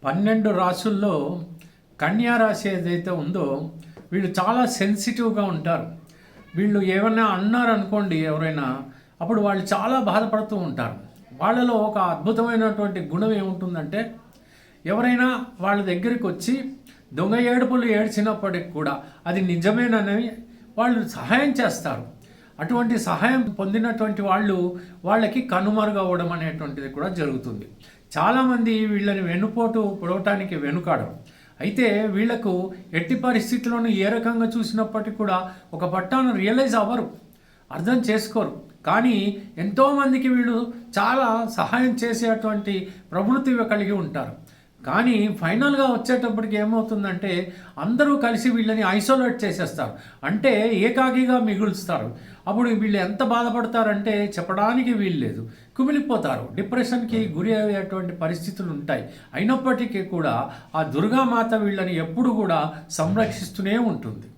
పన్నెండు రాసుల్లో కన్యా రాశి ఏదైతే ఉందో వీళ్ళు చాలా సెన్సిటివ్గా ఉంటారు. వీళ్ళు ఏమన్నా అన్నారనుకోండి ఎవరైనా, అప్పుడు వాళ్ళు చాలా బాధపడుతూ ఉంటారు. వాళ్ళలో ఒక అద్భుతమైనటువంటి గుణం ఏముంటుందంటే, ఎవరైనా వాళ్ళ దగ్గరికి వచ్చి దొంగ ఏడుపులు ఏడ్చినప్పటికి కూడా అది నిజమేనని వాళ్ళు సహాయం చేస్తారు. అటువంటి సహాయం పొందినటువంటి వాళ్ళకి కనుమరుగవ్వడం అనేటువంటిది కూడా జరుగుతుంది. చాలామంది వీళ్ళని వెన్నుపోటు పొడవటానికి వెనుకాడరు. అయితే వీళ్లకు ఎట్టి పరిస్థితుల్లోనూ ఏ రకంగా చూసినప్పటికీ కూడా ఒక పట్టాను రియలైజ్ అవ్వరు, అర్థం చేసుకోరు. కానీ ఎంతోమందికి వీళ్ళు చాలా సహాయం చేసేటువంటి ప్రవృత్తి కలిగి ఉంటారు. కానీ ఫైనల్గా వచ్చేటప్పటికి ఏమవుతుందంటే అందరూ కలిసి వీళ్ళని ఐసోలేట్ చేసేస్తారు, అంటే ఏకాకిగా మిగులుస్తారు. అప్పుడు వీళ్ళు ఎంత బాధపడతారంటే చెప్పడానికి వీల్లేదు, కుమిలిపోతారు, డిప్రెషన్కి గురి అయ్యేటువంటి పరిస్థితులు ఉంటాయి. అయినప్పటికీ కూడా ఆ దుర్గామాత వీళ్ళని ఎప్పుడు కూడా సంరక్షిస్తూనే ఉంటుంది.